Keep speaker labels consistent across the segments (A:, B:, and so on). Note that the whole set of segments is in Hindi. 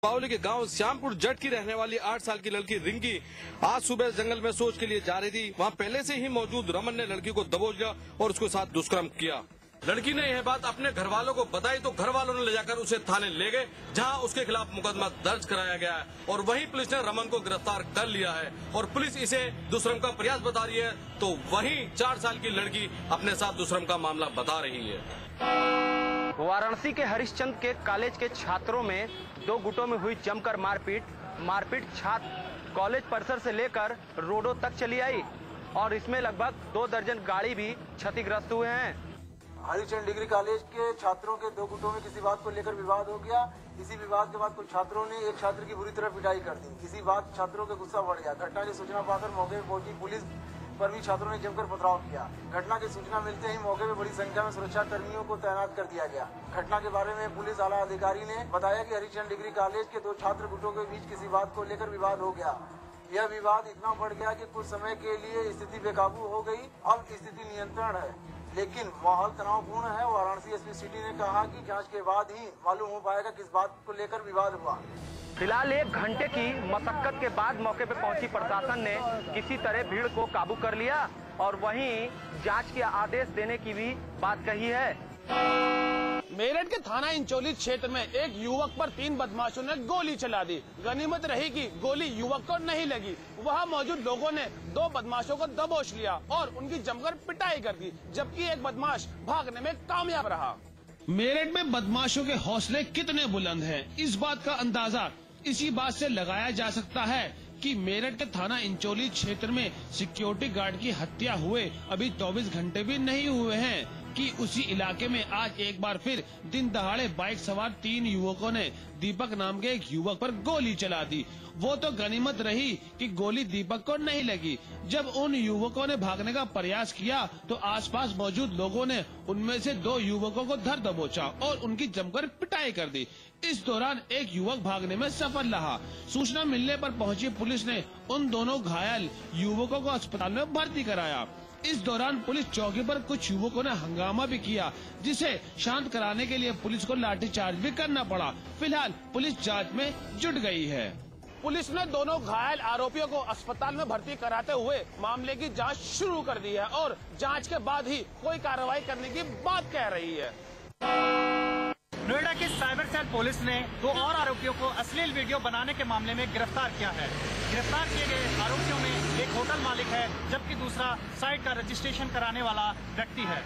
A: बावली के गांव श्यामपुर जट की रहने वाली 8 साल की लड़की रिंकी आज सुबह जंगल में शौच के लिए जा रही थी। वहां पहले से ही मौजूद रमन ने लड़की को दबोच लिया और उसके साथ दुष्कर्म किया। लड़की ने यह बात अपने घर वालों को बताई तो घर वालों ने ले जाकर उसे थाने ले गए, जहां उसके खिलाफ मुकदमा दर्ज कराया गया है और वहीं पुलिस ने रमन को गिरफ्तार कर लिया है और पुलिस इसे दुष्कर्म का प्रयास बता रही है, तो वहीं 4 साल की लड़की अपने साथ दुष्कर्म का मामला बता रही है।
B: वाराणसी के हरिश्चंद्र के कॉलेज के छात्रों में 2 गुटों में हुई जमकर मारपीट छात्र कॉलेज परिसर से लेकर रोडों तक चली आई और इसमें लगभग 2 दर्जन गाड़ी भी क्षतिग्रस्त हुए हैं।
C: हरिश्चंद्र डिग्री कॉलेज के छात्रों के 2 गुटों में किसी बात को लेकर विवाद हो गया। इसी विवाद के बाद कुछ छात्रों ने एक छात्र की बुरी तरह पिटाई कर दी। इसी बात छात्रों का गुस्सा बढ़ गया। घटना की सूचना पाकर मौके पर पहुंची पुलिस पर भी छात्रों ने जमकर पथराव किया। घटना की सूचना मिलते ही मौके पर बड़ी संख्या में सुरक्षा कर्मियों को तैनात कर दिया गया। घटना के बारे में पुलिस आला अधिकारी ने बताया कि हरिश्चंद्र डिग्री कॉलेज के 2 छात्र गुटों के बीच किसी बात को लेकर विवाद हो गया। यह विवाद इतना बढ़ गया कि कुछ समय के लिए स्थिति बेकाबू हो गई। अब स्थिति नियंत्रण है, लेकिन माहौल तनावपूर्ण है। वाराणसी एसपी सिटी ने कहा कि जांच के बाद ही मालूम हो पाएगा किस बात को लेकर विवाद हुआ।
B: फिलहाल 1 घंटे की मशक्कत के बाद मौके पर पहुंची प्रशासन ने किसी तरह भीड़ को काबू कर लिया और वहीं जांच के आदेश देने की भी बात कही है।
D: मेरठ के थाना इंचोली क्षेत्र में एक युवक पर 3 बदमाशों ने गोली चला दी। गनीमत रही कि गोली युवक को नहीं लगी। वहां मौजूद लोगों ने 2 बदमाशों को दबोच लिया और उनकी जमकर पिटाई कर दी, जबकि एक बदमाश भागने में कामयाब रहा। मेरठ में बदमाशों के हौसले कितने बुलंद हैं, इस बात का अंदाजा इसी बात से लगाया जा सकता है कि मेरठ के थाना इंचोली क्षेत्र में सिक्योरिटी गार्ड की हत्या हुए अभी 24 घंटे भी नहीं हुए हैं कि उसी इलाके में आज एक बार फिर दिन दहाड़े बाइक सवार 3 युवकों ने दीपक नाम के एक युवक पर गोली चला दी। वो तो गनीमत रही कि गोली दीपक को नहीं लगी। जब उन युवकों ने भागने का प्रयास किया तो आसपास मौजूद लोगों ने उनमें से 2 युवकों को धर दबोचा और उनकी जमकर पिटाई कर दी। इस दौरान एक युवक भागने में सफल रहा। सूचना मिलने पर पहुंची पुलिस ने उन दोनों घायल युवकों को अस्पताल में भर्ती कराया। इस दौरान पुलिस चौकी पर कुछ युवकों ने हंगामा भी किया, जिसे शांत कराने के लिए पुलिस को लाठीचार्ज भी करना पड़ा। फिलहाल पुलिस जांच में जुट गई है। पुलिस ने दोनों घायल आरोपियों को अस्पताल में भर्ती कराते हुए मामले की जांच शुरू कर दी है और जांच के बाद ही कोई कार्रवाई करने की बात कह रही है।
E: नोएडा की साइबर सेल पुलिस ने 2 और आरोपियों को अश्लील वीडियो बनाने के मामले में गिरफ्तार किया है। गिरफ्तार किए गए आरोपियों में एक होटल मालिक है, जबकि दूसरा साइट का रजिस्ट्रेशन कराने वाला व्यक्ति है।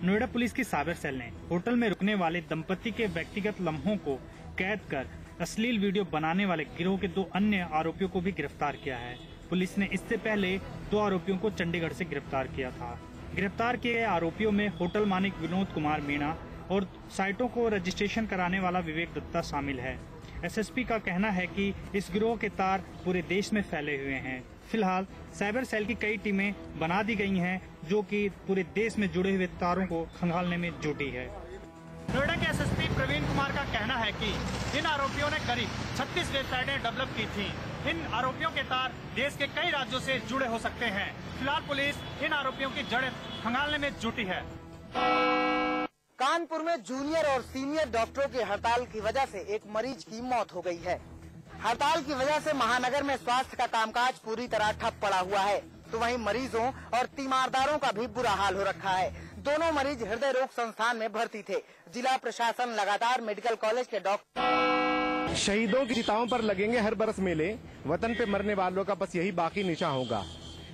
F: नोएडा पुलिस की साइबर सेल ने होटल में रुकने वाले दंपति के व्यक्तिगत लम्हों को कैद कर अश्लील वीडियो बनाने वाले गिरोह के 2 अन्य आरोपियों को भी गिरफ्तार किया है। पुलिस ने इससे पहले 2 आरोपियों को चंडीगढ़ से गिरफ्तार किया था। गिरफ्तार किए गए आरोपियों में होटल मालिक विनोद कुमार मीणा और साइटों को रजिस्ट्रेशन कराने वाला विवेक दत्ता शामिल है। एसएसपी का कहना है कि इस गिरोह के तार पूरे देश में फैले हुए हैं। फिलहाल साइबर सेल की कई टीमें बना दी गई हैं, जो कि पूरे देश में जुड़े हुए तारों को खंगालने में जुटी है।
E: नोएडा के एसएसपी प्रवीण कुमार का कहना है कि इन आरोपियों ने करीब 36 वेबसाइटें डेवलप की थी। इन आरोपियों के तार देश के कई राज्यों से जुड़े हो सकते हैं। फिलहाल पुलिस इन आरोपियों की जड़ें खंगालने में जुटी है।
G: कानपुर में जूनियर और सीनियर डॉक्टरों की हड़ताल की वजह से एक मरीज की मौत हो गई है। हड़ताल की वजह से महानगर में स्वास्थ्य का कामकाज पूरी तरह ठप पड़ा हुआ है, तो वहीं मरीजों और तीमारदारों का भी बुरा हाल हो रखा है। दोनों मरीज हृदय रोग संस्थान में भर्ती थे। जिला प्रशासन लगातार मेडिकल कॉलेज के डॉक्टर
H: शहीदों की चिताओं पर लगेंगे हर बरस मेले, वतन पे मरने वालों का बस यही बाकी निशान होगा।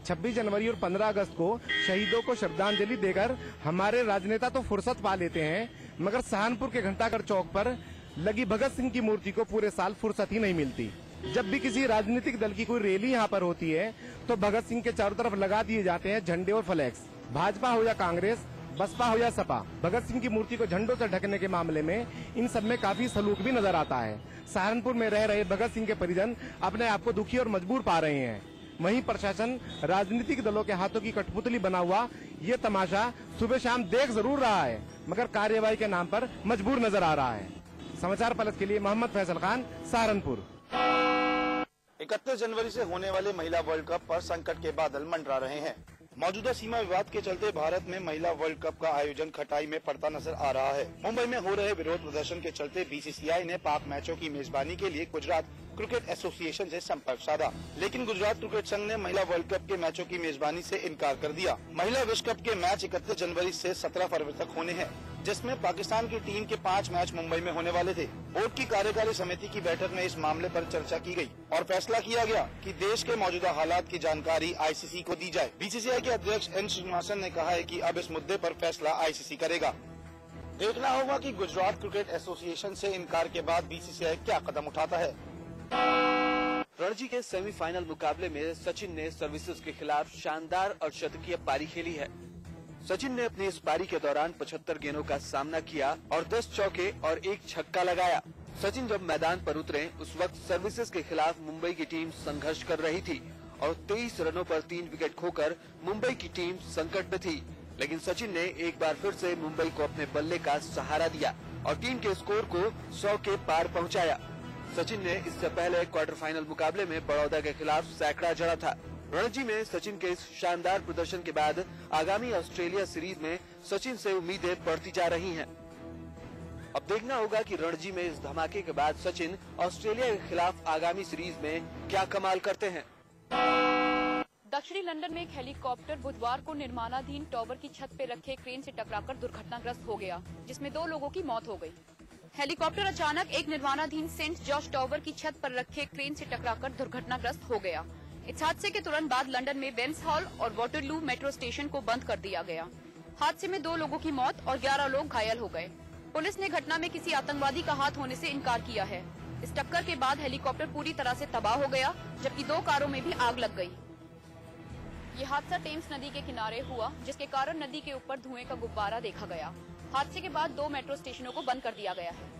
H: 26 जनवरी और 15 अगस्त को शहीदों को श्रद्धांजलि देकर हमारे राजनेता तो फुर्सत पा लेते हैं, मगर सहारनपुर के घंटाघर चौक पर लगी भगत सिंह की मूर्ति को पूरे साल फुर्सत ही नहीं मिलती। जब भी किसी राजनीतिक दल की कोई रैली यहाँ पर होती है तो भगत सिंह के चारों तरफ लगा दिए जाते हैं झंडे और फ्लैक्स। भाजपा हो या कांग्रेस, बसपा हो या सपा, भगत सिंह की मूर्ति को झंडों से ढकने के मामले में इन सब में काफी सलूक भी नजर आता है। सहारनपुर में रह रहे भगत सिंह के परिजन अपने आप को दुखी और मजबूर पा रहे हैं। वहीं प्रशासन राजनीतिक दलों के हाथों की कठपुतली बना हुआ ये तमाशा सुबह शाम देख जरूर रहा है, मगर कार्यवाही के नाम पर मजबूर नजर आ रहा है। समाचार प्लस के लिए मोहम्मद फैसल खान, सहारनपुर।
I: 31 जनवरी से होने वाले महिला वर्ल्ड कप पर संकट के बादल मंडरा रहे हैं। मौजूदा सीमा विवाद के चलते भारत में महिला वर्ल्ड कप का आयोजन खटाई में पड़ता नजर आ रहा है। मुंबई में हो रहे विरोध प्रदर्शन के चलते बीसीसीआई ने पाक मैचों की मेजबानी के लिए गुजरात क्रिकेट एसोसिएशन से संपर्क साधा, लेकिन गुजरात क्रिकेट संघ ने महिला वर्ल्ड कप के मैचों की मेजबानी से इनकार कर दिया। महिला विश्व कप के मैच 31 जनवरी से 17 फरवरी तक होने हैं, जिसमें पाकिस्तान की टीम के 5 मैच मुंबई में होने वाले थे। बोर्ड की कार्यकारी समिति की बैठक में इस मामले पर चर्चा की गई और फैसला किया गया कि देश के मौजूदा हालात की जानकारी आईसीसी को दी जाए। बीसीसीआई के अध्यक्ष एन श्रीनिवासन ने कहा है कि अब इस मुद्दे पर फैसला आईसीसी करेगा। देखना होगा कि गुजरात क्रिकेट एसोसिएशन से इनकार के बाद बीसीसीआई क्या कदम उठाता है।
J: रणजी के सेमीफाइनल मुकाबले में सचिन ने सर्विसेज के खिलाफ शानदार और शतकीय पारी खेली है। सचिन ने अपनी इस पारी के दौरान 75 गेंदों का सामना किया और 10 चौके और 1 छक्का लगाया। सचिन जब मैदान पर उतरे उस वक्त सर्विसेज के खिलाफ मुंबई की टीम संघर्ष कर रही थी और 23 रनों पर 3 विकेट खोकर मुंबई की टीम संकट में थी, लेकिन सचिन ने एक बार फिर से मुंबई को अपने बल्ले का सहारा दिया और टीम के स्कोर को 100 के पार पहुंचाया। सचिन ने इससे पहले क्वार्टर फाइनल मुकाबले में बड़ौदा के खिलाफ सैकड़ा जड़ा था। रणजी में सचिन के इस शानदार प्रदर्शन के बाद आगामी ऑस्ट्रेलिया सीरीज में सचिन से उम्मीदें बढ़ती जा रही हैं। अब देखना होगा कि रणजी में इस धमाके के बाद सचिन ऑस्ट्रेलिया के खिलाफ आगामी सीरीज में क्या कमाल करते हैं।
K: दक्षिणी लंदन में एक हेलीकॉप्टर बुधवार को निर्माणाधीन टावर की छत पर रखे क्रेन से टकराकर दुर्घटनाग्रस्त हो गया, जिसमें 2 लोगों की मौत हो गई। हेलीकॉप्टर अचानक एक निर्माणाधीन सेंट जॉर्ज टावर की छत पर रखे क्रेन से टकराकर दुर्घटनाग्रस्त हो गया। इस हादसे के तुरंत बाद लंदन में वेम्स हॉल और वाटरलू मेट्रो स्टेशन को बंद कर दिया गया। हादसे में 2 लोगों की मौत और 11 लोग घायल हो गए। पुलिस ने घटना में किसी आतंकवादी का हाथ होने से इनकार किया है। इस टक्कर के बाद हेलीकॉप्टर पूरी तरह से तबाह हो गया, जबकि 2 कारों में भी आग लग गई। ये हादसा टेम्स नदी के किनारे हुआ, जिसके कारण नदी के ऊपर धुएं का गुब्बारा देखा गया। हादसे के बाद 2 मेट्रो स्टेशनों को बंद कर दिया गया है।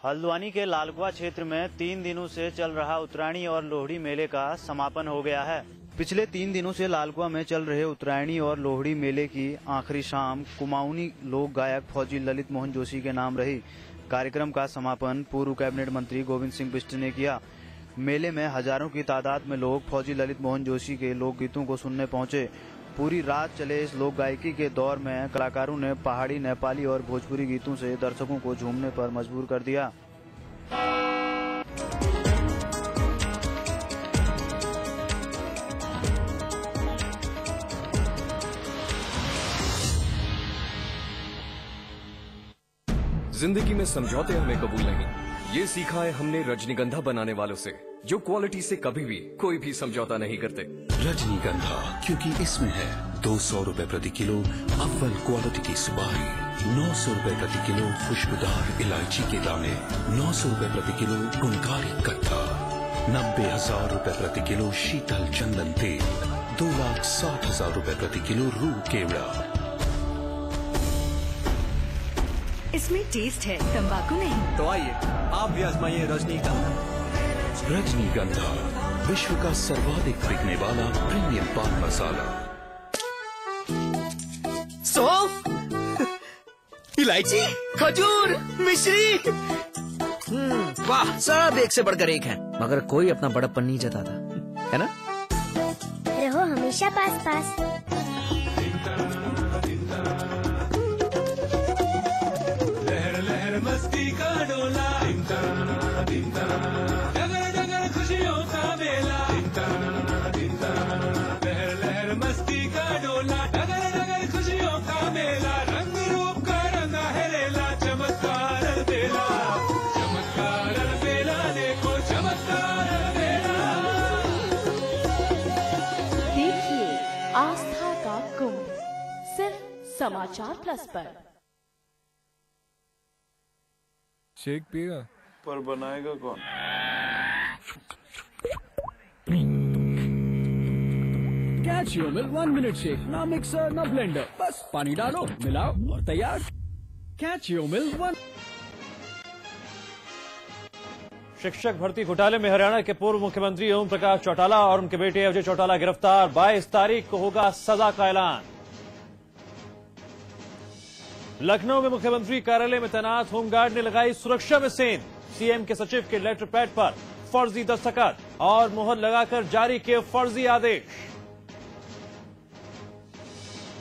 L: हल्द्वानी के लालकुआ क्षेत्र में 3 दिनों से चल रहा उत्तरायणी और लोहड़ी मेले का समापन हो गया है। पिछले 3 दिनों से लालकुआ में चल रहे उत्तरायणी और लोहड़ी मेले की आखिरी शाम कुमाऊनी लोक गायक फौजी ललित मोहन जोशी के नाम रही। कार्यक्रम का समापन पूर्व कैबिनेट मंत्री गोविंद सिंह बिष्ट ने किया। मेले में हजारों की तादाद में लोग फौजी ललित मोहन जोशी के लोकगीतों को सुनने पहुंचे। पूरी रात चले इस लोक गायकी के दौर में कलाकारों ने पहाड़ी, नेपाली और भोजपुरी गीतों से दर्शकों को झूमने पर मजबूर कर दिया।
M: जिंदगी में समझौते हमें कबूल नहीं, ये सीखा है हमने रजनीगंधा बनाने वालों से, जो क्वालिटी से कभी भी कोई भी समझौता नहीं करते।
N: रजनीगंधा, क्योंकि इसमें है 200 रुपए प्रति किलो अव्वल क्वालिटी की सुपारी, 900 रुपए प्रति किलो खुशबूदार इलायची के दाने, 900 रुपए प्रति किलो गुणकारी कत्था, 90,000 रुपए प्रति किलो शीतल चंदन तेल, 2,60,000 रुपए प्रति किलो रूह केवड़ा।
O: इसमें टेस्ट है, तंबाकू नहीं।
P: तो आइए आप भी आजमाइए रजनीगंधा।
N: रजनीगंधा, विश्व का सर्वाधिक बिकने वाला प्रीमियम पान मसाला।
P: इलायची, खजूर, मिश्री,
Q: वाह, सब एक से बढ़कर एक है, मगर कोई अपना बड़प्पन नहीं जताता, है ना?
R: रहो हमेशा पास पास।
S: लहर लहर मस्ती का डोला, डगर डगर खुशियों का मेला, लहर लहर मस्ती का डोला, डगर डगर खुशियों का मेला, रंग रूप का रंगा है रेला, चमत्कार बेला, चमत्कार बेला, देखो चमत्कार बेला।
O: देखिए आस्था का कुंभ, सिर्फ समाचार प्लस पर।
T: शेक पिएगा
U: पर बनाएगा कौन?
T: Catch your milk 1 minute shake, ना मिक्सर ना ब्लेंडर, बस पानी डालो, मिलाओ और तैयार। Catch your milk 1।
V: शिक्षक भर्ती घोटाले में हरियाणा के पूर्व मुख्यमंत्री ओम प्रकाश चौटाला और उनके बेटे अजय चौटाला गिरफ्तार। 22 तारीख को होगा सजा का ऐलान। लखनऊ में मुख्यमंत्री कार्यालय में तैनात होमगार्ड ने लगाई सुरक्षा में सेंध। सीएम के सचिव के लेटर पैड पर फर्जी दस्तखत और मुहर लगाकर जारी किए फर्जी आदेश।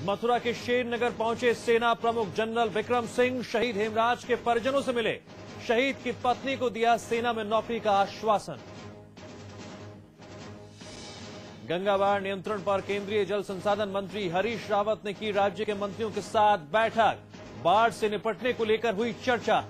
V: मथुरा के शेर नगर पहुंचे सेना प्रमुख जनरल विक्रम सिंह, शहीद हेमराज के परिजनों से मिले। शहीद की पत्नी को दिया सेना में नौकरी का आश्वासन। गंगा बाढ़ नियंत्रण पर केंद्रीय जल संसाधन मंत्री हरीश रावत ने की राज्य के मंत्रियों के साथ बैठक। बाढ़ से निपटने को लेकर हुई चर्चा।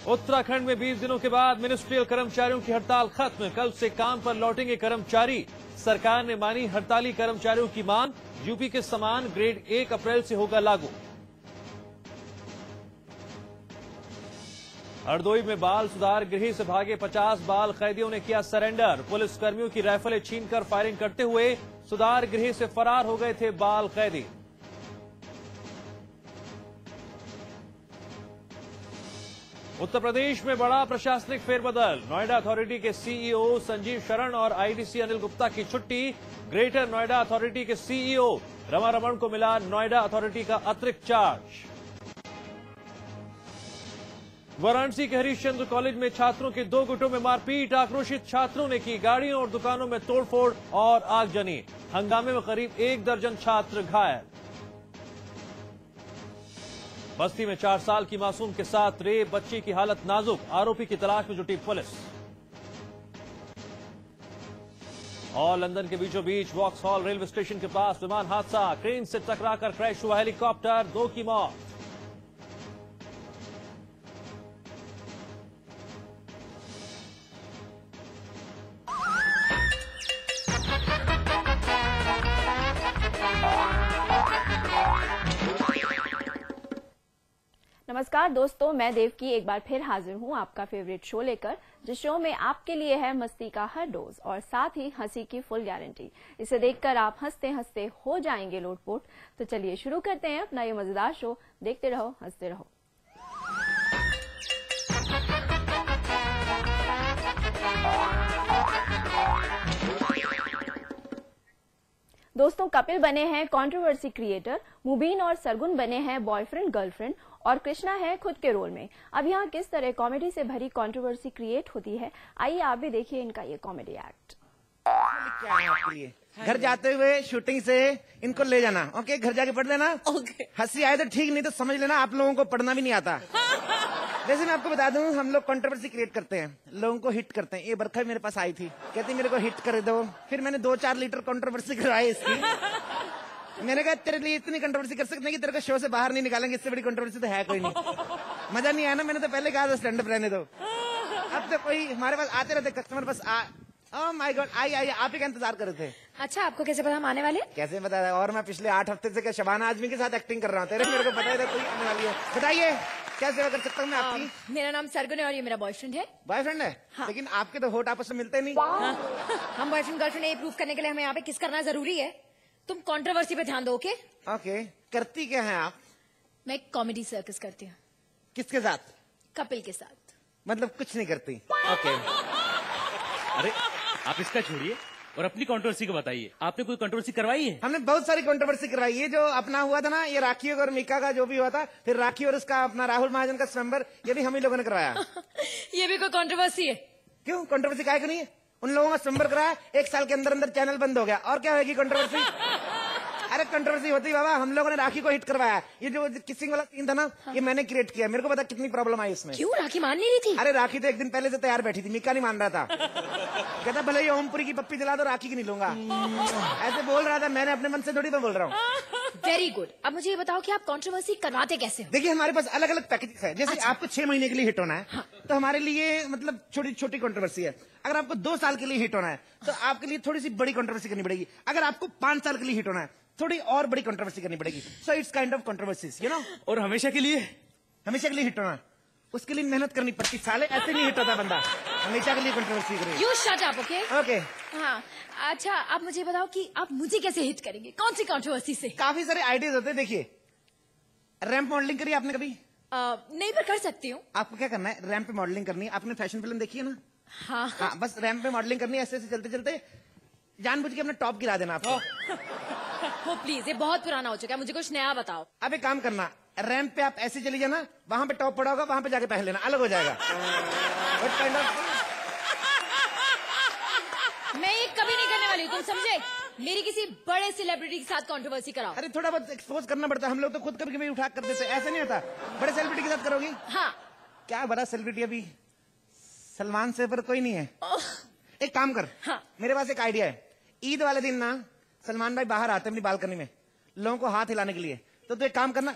V: उत्तराखंड में 20 दिनों के बाद मिनिस्ट्रियल कर्मचारियों की हड़ताल खत्म। कल से काम पर लौटेंगे कर्मचारी। सरकार ने मानी हड़ताली कर्मचारियों की मांग। यूपी के समान ग्रेड 1 अप्रैल से होगा लागू। हरदोई में बाल सुधार गृह से भागे 50 बाल कैदियों ने किया सरेंडर। पुलिस कर्मियों की राइफलें छीनकर फायरिंग करते हुए सुधार गृह से फरार हो गए थे बाल कैदी। उत्तर प्रदेश में बड़ा प्रशासनिक फेरबदल। नोएडा अथॉरिटी के सीईओ संजीव शरण और आईडीसी अनिल गुप्ता की छुट्टी। ग्रेटर नोएडा अथॉरिटी के सीईओ रमा रमण को मिला नोएडा अथॉरिटी का अतिरिक्त चार्ज। वाराणसी के हरिश्चंद्र कॉलेज में छात्रों के 2 गुटों में मारपीट। आक्रोशित छात्रों ने की गाड़ियों और दुकानों में तोड़फोड़ और आगजनी। हंगामे में करीब 1 दर्जन छात्र घायल। बस्ती में 4 साल की मासूम के साथ रेप, बच्ची की हालत नाजुक। आरोपी की तलाश में जुटी पुलिस। और लंदन के बीचों बीच वॉक्सहॉल रेलवे स्टेशन के पास विमान हादसा। क्रेन से टकराकर क्रैश हुआ हेलीकॉप्टर, 2 की मौत।
A: नमस्कार दोस्तों, मैं देवकी एक बार फिर हाजिर हूं आपका फेवरेट शो लेकर, जिस शो में आपके लिए है मस्ती का हर डोज और साथ ही हंसी की फुल गारंटी। इसे देखकर आप हंसते हंसते हो जाएंगे लोटपोट। तो चलिए शुरू करते हैं अपना ये मजेदार शो। देखते रहो, हंसते रहो। दोस्तों, कपिल बने हैं कंट्रोवर्सी क्रिएटर, मुबीन और सरगुन बने हैं बॉयफ्रेंड गर्लफ्रेंड और कृष्णा है खुद के रोल में। अब यहाँ किस तरह कॉमेडी से भरी कंट्रोवर्सी क्रिएट होती है, आइए आप भी देखिए इनका ये कॉमेडी एक्ट।
U: क्या है आपके लिए? घर जाते हुए शूटिंग से इनको ले जाना, ओके? घर जाके पढ़ लेना। हंसी आए तो ठीक, नहीं तो समझ लेना आप लोगों को पढ़ना भी नहीं आता। वैसे मैं आपको बता दूं, हम लोग कंट्रोवर्सी क्रिएट करते हैं, लोगों को हिट करते हैं। ये बरखा मेरे पास आई थी, कहती मेरे को हिट कर दो। फिर मैंने 2-4 लीटर कंट्रोवर्सी करवाई इसकी। मैंने कहा तेरे लिए इतनी कंट्रोवर्सी कर सकते हैं कि तेरे को शो से बाहर नहीं निकालेंगे, इससे बड़ी कंट्रोवर्सी तो है कोई नहीं। मजा नहीं आया ना, मैंने तो पहले कहा था स्टैंड अप रहने दो। अब तो कोई हमारे पास आते रहते कस्टमर, बस ओह माय गॉड, आई आप ही का इंतजार कर रहे थे।
W: अच्छा, आपको कैसे पता हम आने वाले?
U: कैसे पता है? और मैं पिछले 8 हफ्ते से क्या शबाना आजमी के साथ एक्टिंग कर रहा हूँ। तेरे मेरे को पता है कोई आने वाली है। बताइए क्या सेवा कर सकता हूँ मैं आपकी?
W: मेरा नाम सरगुन है और ये मेरा बॉयफ्रेंड है।
U: बॉयफ्रेंड है? हाँ। लेकिन आपके तो होठ आपस में मिलते नहीं।
W: हाँ। हम बॉयफ्रेंड गर्लफ्रेंड ये प्रूव करने के लिए हमें यहाँ पे किस करना जरूरी है। तुम कंट्रोवर्सी पे ध्यान दो, ओके?
U: ओके। करती क्या है आप?
W: मैं कॉमेडी सर्कस करती हूँ।
U: किसके साथ?
W: कपिल के साथ।
U: मतलब कुछ नहीं करती? ओके।
X: अरे आप इसका छोड़िए और अपनी कंट्रोवर्सी को बताइए। आपने कोई कंट्रोवर्सी करवाई है?
U: हमने बहुत सारी कंट्रोवर्सी करवाई है। जो अपना हुआ था ना, ये राखी और मीका का जो भी हुआ था, फिर राखी और उसका अपना राहुल महाजन का स्वयंवर, ये भी हम ही लोगों ने करवाया।
W: ये भी कोई कंट्रोवर्सी है?
U: क्यों कंट्रोवर्सी काहे को नहीं है? उन लोगों का स्वयंवर कराया, 1 साल के अंदर अंदर चैनल बंद हो गया, और क्या होगी कंट्रोवर्सी? अरे कंट्रोवर्सी होती बाबा, हम लोगों ने राखी को हिट करवाया। ये जो किसिंग वाला सीन था ना, ये मैंने क्रिएट किया। मेरे को पता कितनी प्रॉब्लम आई इसमें।
W: क्यों? राखी मान नहीं रही थी?
U: अरे राखी तो 1 दिन पहले से तैयार बैठी थी, मीका नहीं मान रहा था। कहता भले ही ओमपुरी की पप्पी जला दो, राखी की नहीं लूंगा। ऐसे बोल रहा था, मैंने अपने मन से थोड़ी तो बोल रहा हूँ।
W: Very good. अब मुझे ये बताओ कि आप कंट्रोवर्सी करवाते कैसे हो?
U: देखिए हमारे पास अलग अलग पैकेजेस है। जैसे आपको 6 महीने के लिए हिट होना है, तो हमारे लिए मतलब छोटी छोटी कंट्रोवर्सी है। अगर आपको 2 साल के लिए हिट होना है, तो आपके लिए थोड़ी सी बड़ी कंट्रोवर्सी करनी पड़ेगी। अगर आपको 5 साल के लिए हिट होना है, थोड़ी और बड़ी कंट्रोवर्सी करनी पड़ेगी। So it's kind of controversies, you know.
X: और हमेशा के लिए
U: हिट होना, उसके लिए मेहनत करनी पड़ती। साले ऐसे नहीं हिट होता बंदा, हमेशा के लिए कंट्रोवर्सी करे।
W: You shut up, okay?
U: Okay.
W: हाँ, अच्छा आप मुझे बताओ कि आप मुझे कैसे हिट करेंगे, कौन सी कंट्रोवर्सी से?
U: काफी सारे आइडियाज होते हैं। देखिए, रैंप मॉडलिंग करी आपने कभी?
W: नहीं, पर कर सकती हूँ।
U: आपको क्या करना है, रैंप पे मॉडलिंग करनी है। आपने फैशन फिल्म देखी है ना?
W: हाँ,
U: बस रैंप पे मॉडलिंग करनी है। ऐसे ऐसे चलते चलते जानबूझ के अपना टॉप गिरा देना आपको।
W: हो प्लीज, ये बहुत पुराना हो चुका है, मुझे कुछ नया बताओ।
U: अब एक काम करना, रैंप पे आप ऐसे चली जाना, वहां पे टॉप पड़ा होगा, वहां पे जाके पहन लेना, अलग हो जाएगा।
W: मैं ये कभी नहीं करने वाली, तुम समझे? मेरी किसी बड़े सेलिब्रिटी के साथ कंट्रोवर्सी कराओ।
U: अरे थोड़ा बहुत एक्सपोज करना पड़ता है, हम लोग तो खुद कभी कभी उठा कर देते, ऐसा नहीं होता। बड़े सेलिब्रिटी के साथ करोगी?
W: हाँ।
U: क्या बड़ा सेलिब्रिटी? अभी सलमान से पर कोई नहीं है। एक काम कर,
W: हाँ।
U: मेरे पास एक आइडिया है। ईद वाले दिन ना सलमान भाई बाहर आते अपनी बालकनी में लोगों को हाथ हिलाने के लिए, तो तू एक काम करना,